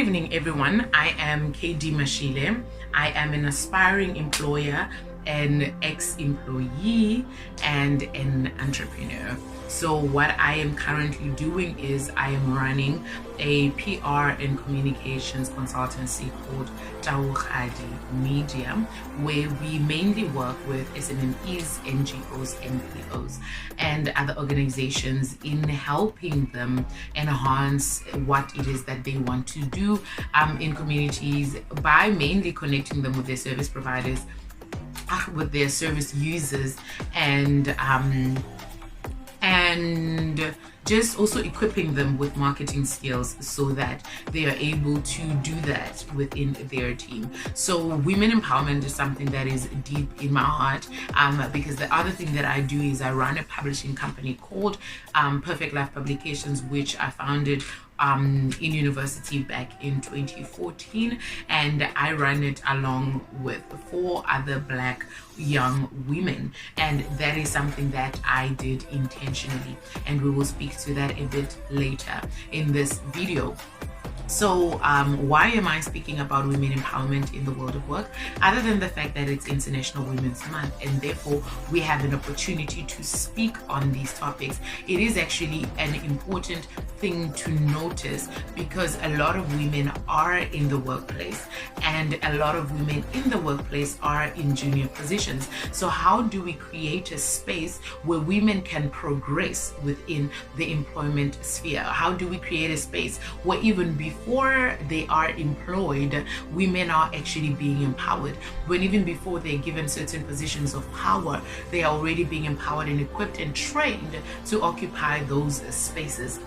evening, everyone. I am Dineo Mashile. I am an aspiring employer, an ex-employee, and an entrepreneur. So what I am currently doing is I am running a PR and communications consultancy called Taugadi Media, where we mainly work with SMMEs, NGOs, NPOs, and other organizations in helping them enhance what it is that they want to do in communities by mainly connecting them with their service providers, with their service users, and just also equipping them with marketing skills so that they are able to do that within their team. So women empowerment is something that is deep in my heart, because the other thing that I do is I run a publishing company called Perfect Life Publications, which I founded in university back in 2014, and I run it along with 4 other Black young women, and that is something that I did intentionally, and we will speak to that a bit later in this video. So why am I speaking about women empowerment in the world of work, other than the fact that it's International Women's Month and therefore we have an opportunity to speak on these topics? It is actually an important thing to notice because a lot of women are in the workplace and a lot of women in the workplace are in junior positions. So how do we create a space where women can progress within the employment sphere? How do we create a space where even before they are employed, women are actually being empowered? When even before they're given certain positions of power, they are already being empowered and equipped and trained to occupy those spaces.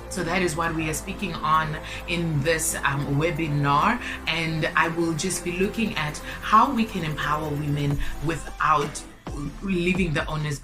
So that is what we are speaking on in this webinar, and I will just be looking at how we can empower women without leaving the onus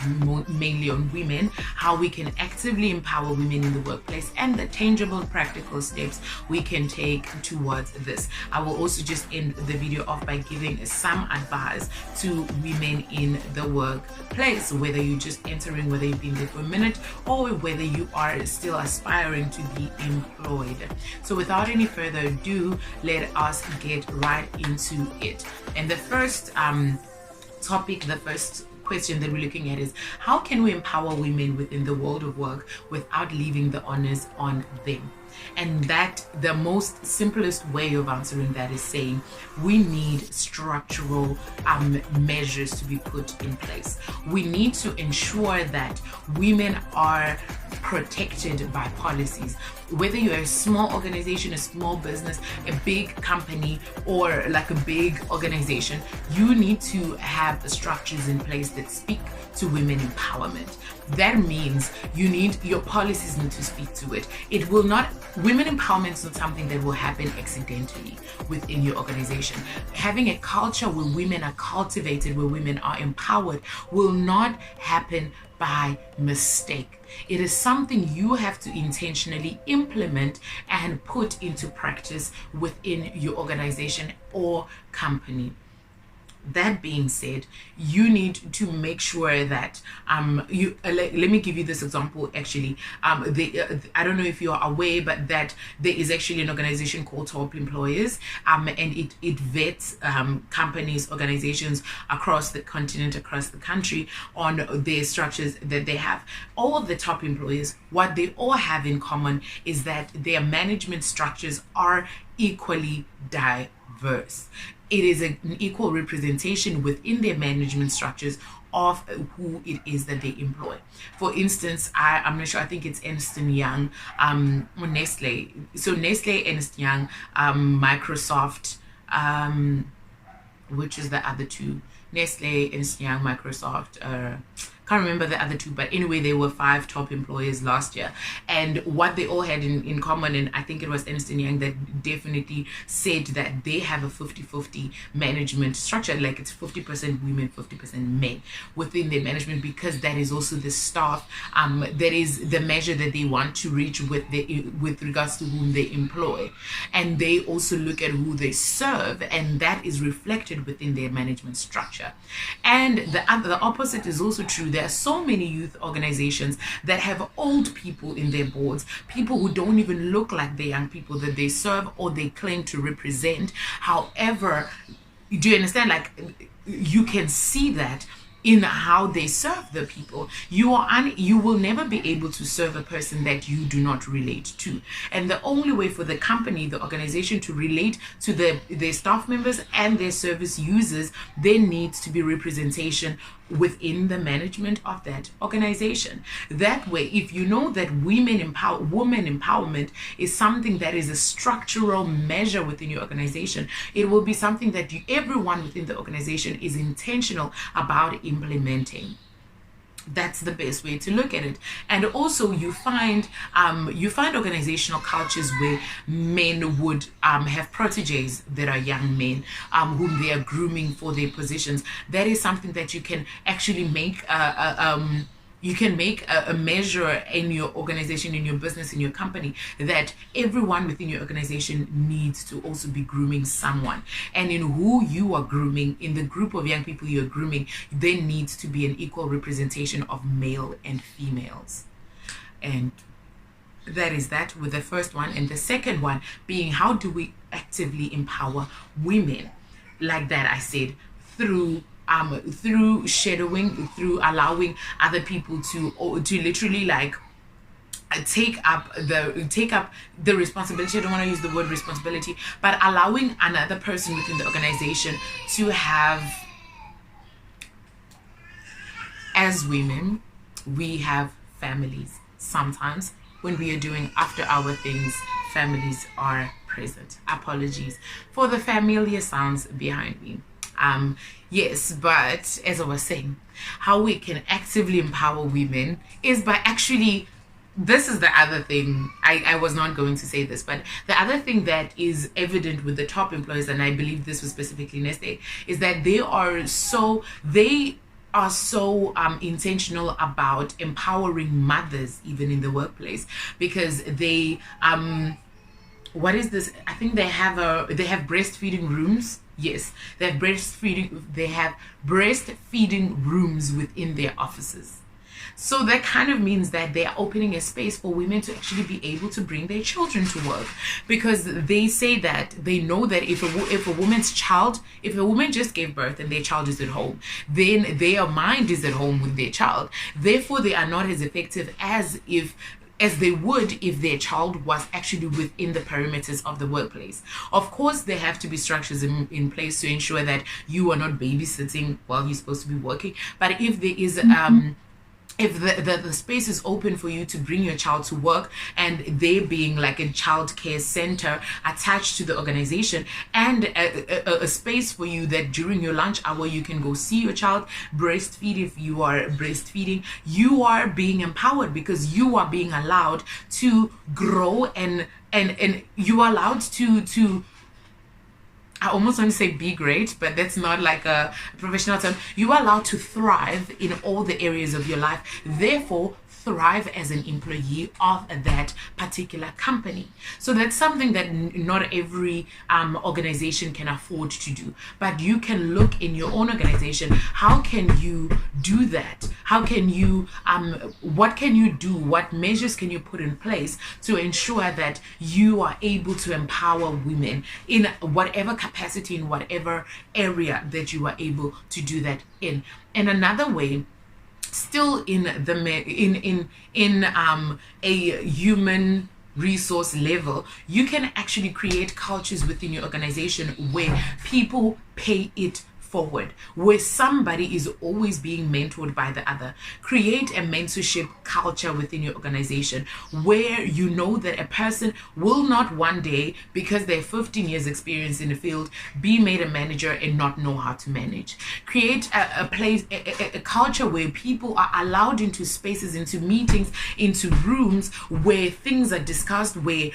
mainly on women, how we can actively empower women in the workplace, and the tangible practical steps we can take towards this. I will also just end the video off by giving some advice to women in the workplace, whether you're just entering, whether you've been there for a minute, or whether you are still aspiring to be employed. So without any further ado, let us get right into it. And the first topic, the first question that we're looking at is how can we empower women within the world of work without leaving the onus on them? And that the most simplest way of answering that is saying we need structural measures to be put in place. We need to ensure that women are protected by policies. Whether you're a small organization, a small business, a big company, or like a big organization, you need to have structures in place that speak to women empowerment. That means your policies need to speak to it. It will not, women empowerment is not something that will happen accidentally within your organization. Having a culture where women are cultivated, where women are empowered, will not happen by mistake. It is something you have to intentionally implement and put into practice within your organization or company. That being said, you need to make sure that let me give you this example. Actually, I don't know if you are aware, but that there is actually an organization called Top Employers, and it vets companies, organizations across the continent, across the country, on their structures that they have. All of the top employers, what they all have in common is that their management structures are equally diverse. It is an equal representation within their management structures of who it is that they employ. For instance, I'm not sure, I think it's Ernst & Young, Nestle. So Nestle, Ernst & Young, Microsoft, which is the other two? Nestle, Ernst & Young, Microsoft, can't remember the other two, but anyway, there were 5 top employers last year, and what they all had in common, and I think it was Ernst & Young that definitely said that they have a 50-50 management structure, like it's 50% women, 50% men within their management, because that is also the staff, that is the measure that they want to reach with regards to whom they employ, and they also look at who they serve, and that is reflected within their management structure. And the opposite is also true. there are so many youth organizations that have old people in their boards, people who don't even look like the young people that they serve or they claim to represent. However, do you understand? Like, you can see that in how they serve the people. You will never be able to serve a person that you do not relate to. And the only way for the company, the organization, to relate to their staff members and their service users, there needs to be representation within the management of that organization. That way, if you know that women empowerment is something that is a structural measure within your organization, it will be something that everyone within the organization is intentional about implementing. That's the best way to look at it. And also you find organizational cultures where men would have proteges that are young men whom they are grooming for their positions. That is something that you can actually make a measure in your organization, in your business, in your company, that everyone within your organization needs to also be grooming someone. And in who you are grooming, in the group of young people you're grooming, there needs to be an equal representation of male and females. And that is that with the first one. And the second one being, how do we actively empower women? Like that I said, through shadowing, through allowing other people to literally like take up the responsibility. I don't want to use the word responsibility, but allowing another person within the organization to have, as women, we have families. Sometimes when we are doing after hour things, families are present. Apologies for the familiar sounds behind me. Yes, but as I was saying, how we can actively empower women is by actually, this is the other thing, I was not going to say this, but the other thing that is evident with the top employers, and I believe this was specifically Neste, is that they are so intentional about empowering mothers even in the workplace, because they what is this? I think they have breastfeeding rooms. Yes, they have breastfeeding rooms within their offices. So that kind of means that they are opening a space for women to actually be able to bring their children to work, because they say that they know that if a woman just gave birth and their child is at home, then their mind is at home with their child. Therefore, they are not as effective as they would if their child was actually within the perimeters of the workplace. Of course, there have to be structures in place to ensure that you are not babysitting while you're supposed to be working. But if there is if the space is open for you to bring your child to work, and they being like a child care center attached to the organization, and a space for you that during your lunch hour you can go see your child, breastfeed if you are breastfeeding, you are being empowered, because you are being allowed to grow and you are allowed to I almost want to say be great, but that's not like a professional term. You are allowed to thrive in all the areas of your life. Therefore, thrive as an employee of that particular company. So that's something that not every organization can afford to do. But you can look in your own organization. How can you do that? How can you, what can you do? What measures can you put in place to ensure that you are able to empower women in whatever capacity, in whatever area that you are able to do that in? And another way, still in a human resource level, you can actually create cultures within your organization where people pay it forward, where somebody is always being mentored by the other. Create a mentorship culture within your organization where you know that a person will not one day, because they're 15 years experience in the field, be made a manager and not know how to manage. Create a place, a culture where people are allowed into spaces, into meetings, into rooms where things are discussed, where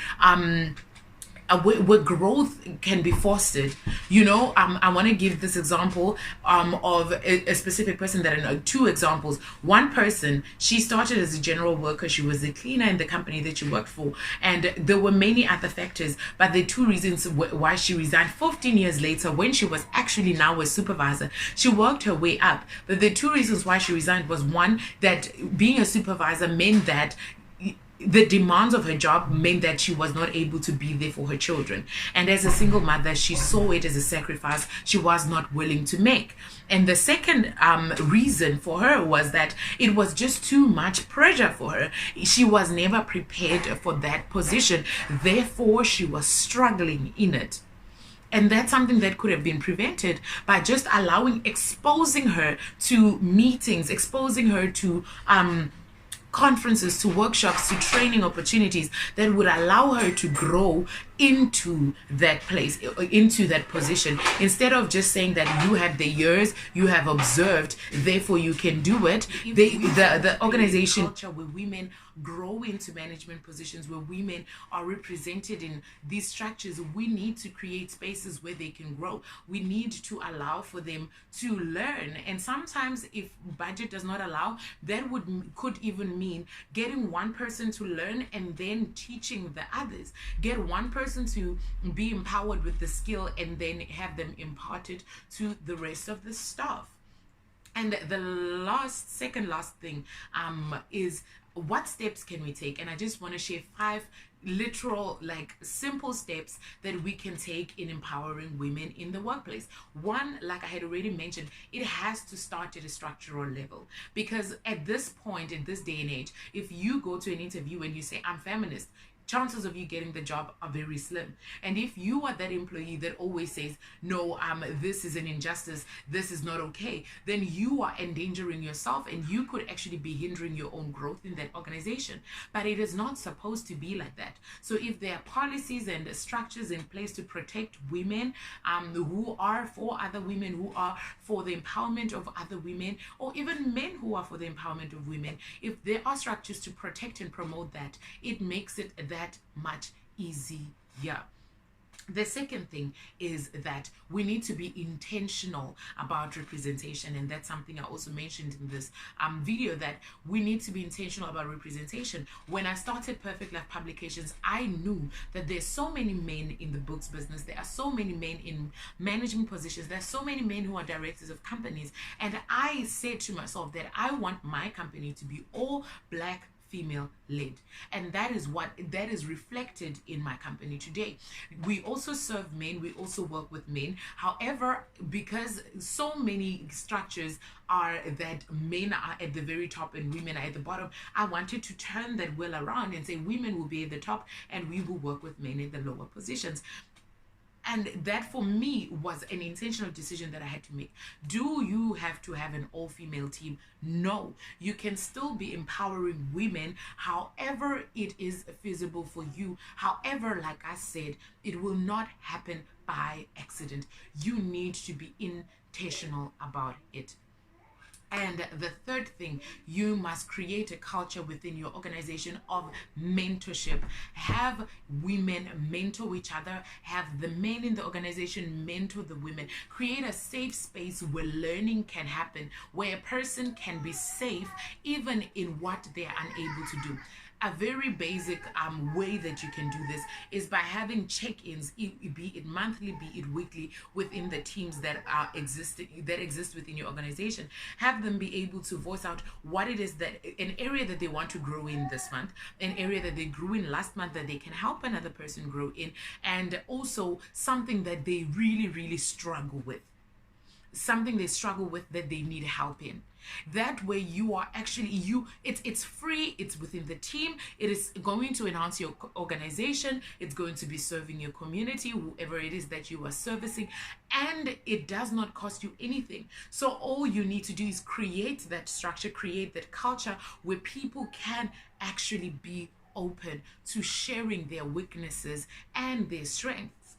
where growth can be fostered. You know, I want to give this example of a specific person that I know. Two examples. One person, she started as a general worker. She was a cleaner in the company that she worked for, and there were many other factors, but the two reasons why she resigned 15 years later, when she was actually now a supervisor, she worked her way up. But the two reasons why she resigned was, one, that being a supervisor meant that the demands of her job meant that she was not able to be there for her children. And as a single mother, she saw it as a sacrifice she was not willing to make. And the second reason for her was that it was just too much pressure for her. She was never prepared for that position. Therefore, she was struggling in it. And that's something that could have been prevented by just exposing her to meetings, exposing her to conferences, to workshops, to training opportunities that would allow her to grow into that place, into that position, instead of just saying that you have the years, you have observed, therefore you can do it. The organization culture where women grow into management positions, where women are represented in these structures, we need to create spaces where they can grow. We need to allow for them to learn. And sometimes if budget does not allow, that could even mean getting one person to learn and then teaching the others. Get one person to be empowered with the skill and then have them imparted to the rest of the staff. And the second last thing is, what steps can we take? And I just want to share 5 literal, like, simple steps that we can take in empowering women in the workplace. One, like I had already mentioned, it has to start at a structural level, because at this point, in this day and age, if you go to an interview and you say, I'm feminist, chances of you getting the job are very slim. And if you are that employee that always says, no, this is an injustice, this is not okay, then you are endangering yourself, and you could actually be hindering your own growth in that organization. But it is not supposed to be like that. So if there are policies and structures in place to protect women who are for other women, who are for the empowerment of other women, or even men who are for the empowerment of women, if there are structures to protect and promote that, it makes it that much easier. The second thing is that we need to be intentional about representation, and that's something I also mentioned in this video, that we need to be intentional about representation. When I started Perfect Life Publications, I knew that there's so many men in the books business, there are so many men in management positions, there's so many men who are directors of companies, and I said to myself that I want my company to be all Black female led, and that is reflected in my company today. We also serve men, we also work with men. However, because so many structures are that men are at the very top and women are at the bottom, I wanted to turn that wheel around and say women will be at the top and we will work with men in the lower positions. And that for me was an intentional decision that I had to make. Do you have to have an all-female team? No. You can still be empowering women however it is feasible for you. However, like I said, it will not happen by accident. You need to be intentional about it. And the third thing, you must create a culture within your organization of mentorship. Have women mentor each other. Have the men in the organization mentor the women. Create a safe space where learning can happen, where a person can be safe even in what they are unable to do. A very basic way that you can do this is by having check-ins, be it monthly, be it weekly, within the teams that exist within your organization. Have them be able to voice out what it is, that an area that they want to grow in this month, an area that they grew in last month that they can help another person grow in, and also something that they really struggle with. Something they struggle with that they need help in. That way you are actually, it's free, it's within the team, it is going to enhance your organization, it's going to be serving your community, whoever it is that you are servicing, and it does not cost you anything. So all you need to do is create that structure, create that culture where people can actually be open to sharing their weaknesses and their strengths.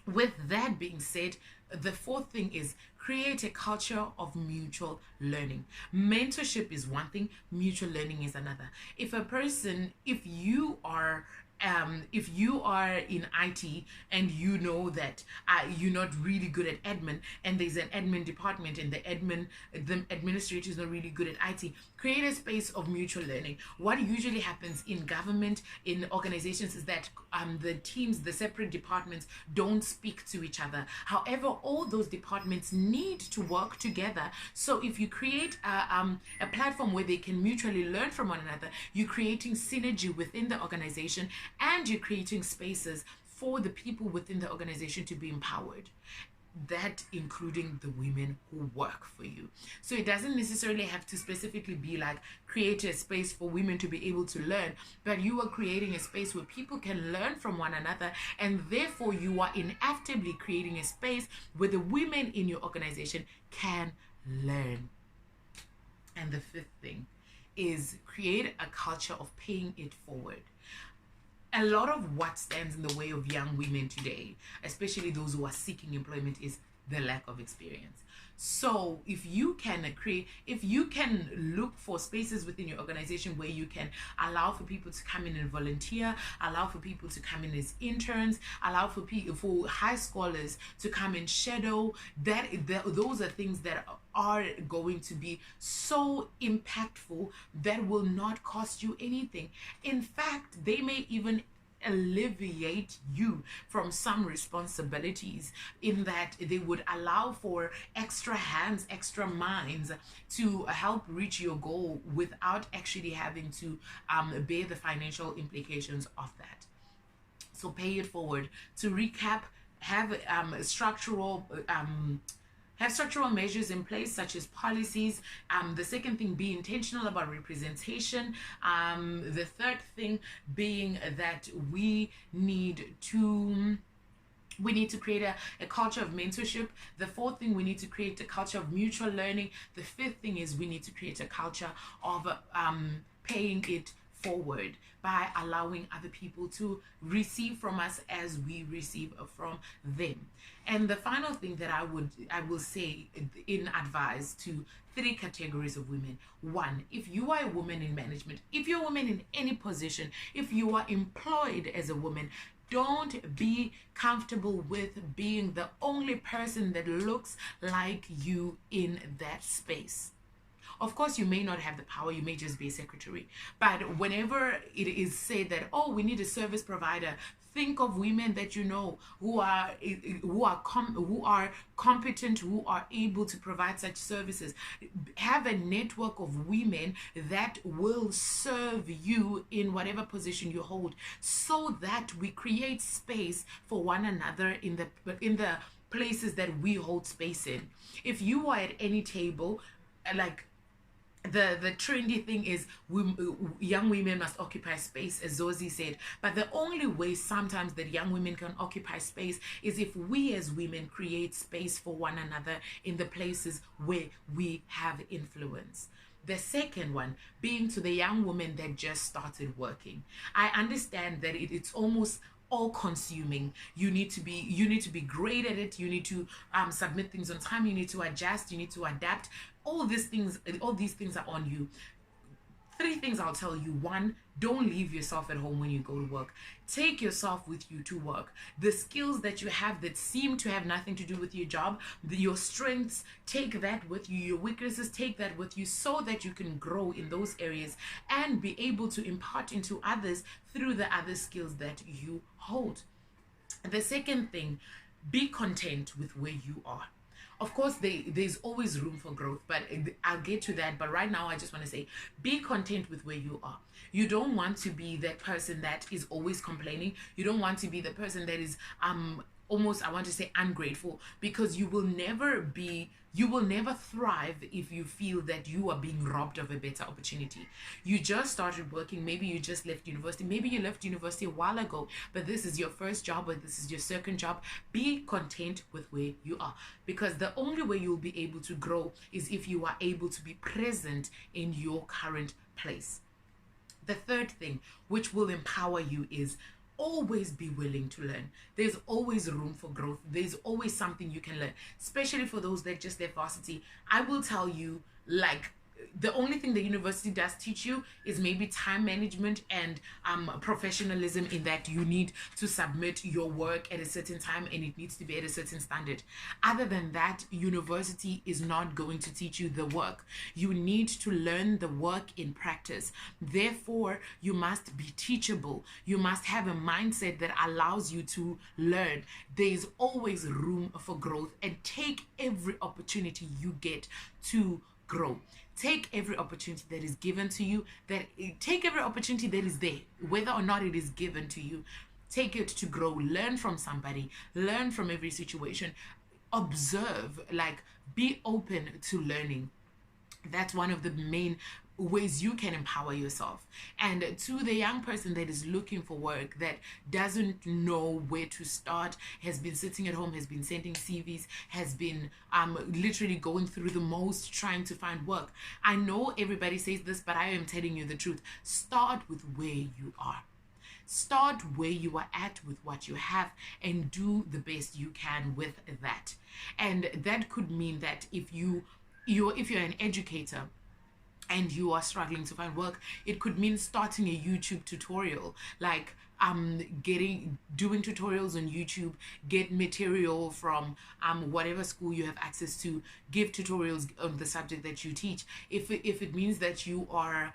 With that being said, the fourth thing is create a culture of mutual learning. Mentorship is one thing, mutual learning is another. If you are if you are in IT and you know that you're not really good at admin, and there's an admin department and the administrator is not really good at IT, create a space of mutual learning. What usually happens in government, in organizations, is that the teams, the separate departments, don't speak to each other. However, all those departments need to work together. So if you create a platform where they can mutually learn from one another, you're creating synergy within the organization, and you're creating spaces for the people within the organization to be empowered, that including the women who work for you. So it doesn't necessarily have to specifically be like create a space for women to be able to learn, but you are creating a space where people can learn from one another, and therefore you are inevitably creating a space where the women in your organization can learn. And the fifth thing is create a culture of paying it forward. A lot of what stands in the way of young women today, especially those who are seeking employment, is the lack of experience. So if you can look for spaces within your organization where you can allow for people to come in and volunteer, allow for people to come in as interns, allow for high scholars to come and shadow, those are things that are going to be so impactful that will not cost you anything. In fact, they may even alleviate you from some responsibilities, in that they would allow for extra hands, extra minds to help reach your goal without actually having to bear the financial implications of that. So pay it forward. To recap, have structural measures in place, such as policies. The second thing, be intentional about representation. The third thing being that we need to create a culture of mentorship. The fourth thing, we need to create a culture of mutual learning. The fifth thing is we need to create a culture of paying it forward by allowing other people to receive from us as we receive from them. And the final thing that I will say in advice to three categories of women. One, if you are a woman in management, if you're a woman in any position, if you are employed as a woman, don't be comfortable with being the only person that looks like you in that space. Of course, you may not have the power, you may just be a secretary. But whenever it is said that, oh, we need a service provider, think of women that you know who are competent, who are able to provide such services. Have a network of women that will serve you in whatever position you hold, so that we create space for one another in the places that we hold space in. If you are at any table, like the trendy thing is young women must occupy space, as Zosie said. But the only way sometimes that young women can occupy space is if we as women create space for one another in the places where we have influence. The second one being to the young woman that just started working. I understand that it's almost all consuming. You need to be great at it. You need to submit things on time. You need to adjust. You need to adapt. All these things are on you. Three things I'll tell you. One, don't leave yourself at home when you go to work. Take yourself with you to work. The skills that you have that seem to have nothing to do with your job, your strengths, take that with you. Your weaknesses, take that with you, so that you can grow in those areas and be able to impart into others through the other skills that you hold. The second thing, be content with where you are. Of course, there's always room for growth, but I'll get to that. But right now, I just want to say, be content with where you are. You don't want to be that person that is always complaining. You don't want to be the person that is almost, I want to say, ungrateful, because you will never thrive if you feel that you are being robbed of a better opportunity. You just started working, maybe you just left university, maybe you left university a while ago, but this is your first job or this is your second job. Be content with where you are, because the only way you'll be able to grow is if you are able to be present in your current place. The third thing, which will empower you, is always be willing to learn. There's always room for growth. There's always something you can learn, especially for those that just left varsity. I will tell you, like, The only thing the university does teach you is maybe time management and professionalism, in that you need to submit your work at a certain time and it needs to be at a certain standard. Other than that, university is not going to teach you the work. You need to learn the work in practice. Therefore, you must be teachable. You must have a mindset that allows you to learn. There is always room for growth, and take every opportunity you get to grow. Take every opportunity that is given to you, take every opportunity that is there, whether or not it is given to you. Take it to grow. Learn from somebody. Learn from every situation. Observe, like, be open to learning. That's one of the main ways you can empower yourself. And to the young person that is looking for work, that doesn't know where to start, has been sitting at home, has been sending CVs, has been literally going through the most trying to find work. I know everybody says this, but I am telling you the truth. Start with where you are. Start where you are at with what you have, and do the best you can with that. And that could mean that if you're an educator and you are struggling to find work, it could mean starting a YouTube tutorial, like doing tutorials on YouTube, get material from whatever school you have access to, give tutorials on the subject that you teach. If it means that you are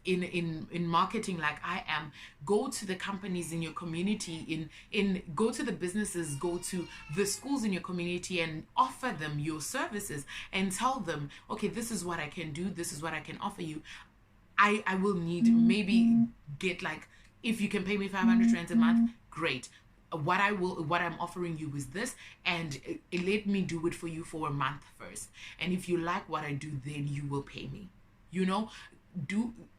in marketing, like I am, go to the companies in your community, go to the businesses, go to the schools in your community and offer them your services and tell them, okay, this is what I can do, this is what I can offer you. I will need, maybe get, like, if you can pay me 500 rands a month, great. What I'm offering you is this, and let me do it for you for a month first. And if you like what I do, then you will pay me.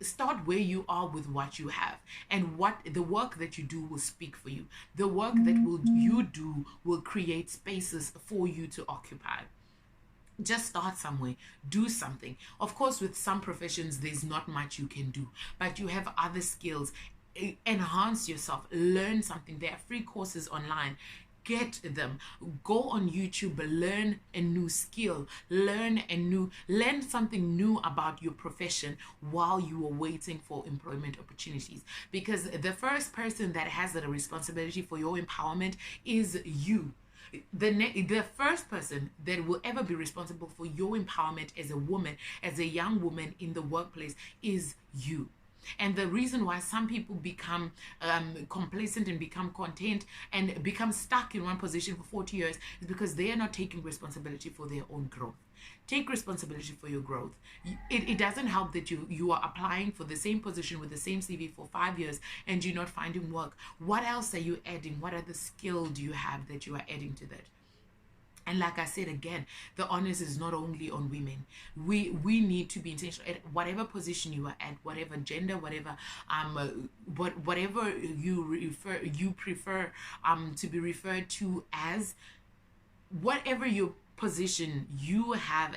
Start where you are with what you have, and what the work that you do will speak for you. The work that you do will create spaces for you to occupy. Just start somewhere, do something. Of course, with some professions, there's not much you can do, but you have other skills. Enhance yourself, learn something. There are free courses online. Get them. Go on YouTube, learn a new skill, learn something new about your profession while you are waiting for employment opportunities. Because the first person that has the responsibility for your empowerment is you. The first person that will ever be responsible for your empowerment as a woman, as a young woman in the workplace, is you. And the reason why some people become complacent and become content and become stuck in one position for 40 years is because they are not taking responsibility for their own growth. Take responsibility for your growth. It doesn't help that you are applying for the same position with the same CV for 5 years and you're not finding work. What else are you adding? What other skill do you have that you are adding to that? And like I said again, the onus is not only on women. We need to be intentional at whatever position you are at, whatever gender, whatever you prefer to be referred to as, whatever your position, you have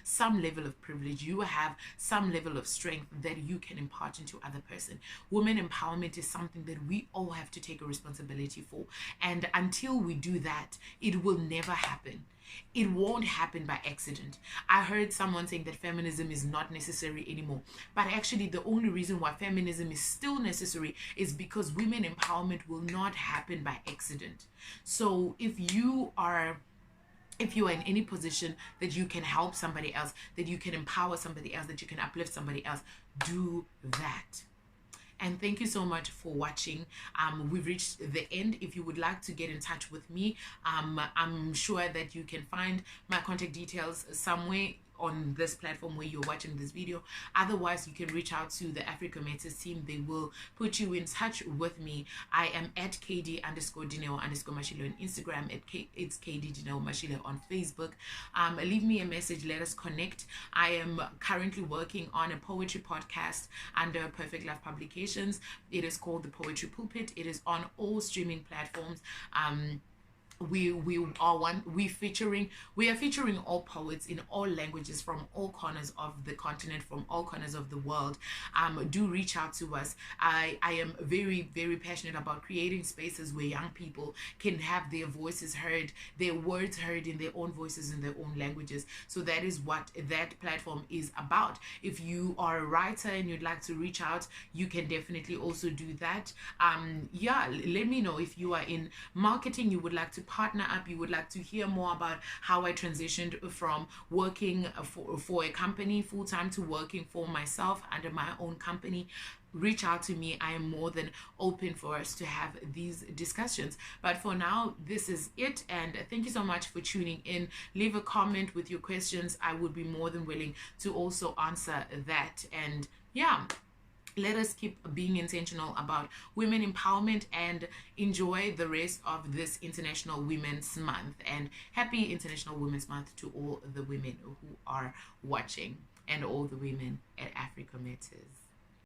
some level of privilege, you have some level of strength that you can impart into other person. Women empowerment is something that we all have to take a responsibility for, and until we do that, it will never happen. It won't happen by accident. I heard someone saying that feminism is not necessary anymore, but actually the only reason why feminism is still necessary is because women empowerment will not happen by accident. So if you are in any position that you can help somebody else, that you can empower somebody else, that you can uplift somebody else, do that. And thank you so much for watching. We've reached the end. If you would like to get in touch with me, I'm sure that you can find my contact details somewhere on this platform where you're watching this video. Otherwise, you can reach out to the Africa Matters team. They will put you in touch with me. I am at KD_Dineo_Mashile on Instagram. It's KD Dineo Mashile on Facebook. Leave me a message. Let us connect. I am currently working on a poetry podcast under Perfect Love Publications. It is called The Poetry Pulpit. It is on all streaming platforms. we are featuring all poets in all languages from all corners of the continent, from all corners of the world. Do reach out to us. I am very, very passionate about creating spaces where young people can have their voices heard, their words heard in their own voices, in their own languages. So that is what that platform is about. If you are a writer and you'd like to reach out, you can definitely also do that. Yeah, let me know if you are in marketing, you would like to partner up, you would like to hear more about how I transitioned from working for a company full-time to working for myself under my own company. Reach out to me. I am more than open for us to have these discussions. But for now, this is it, and thank you so much for tuning in. Leave a comment with your questions. I would be more than willing to also answer that. And yeah, let us keep being intentional about women empowerment and enjoy the rest of this International Women's Month. And happy International Women's Month to all the women who are watching and all the women at Africa Matters.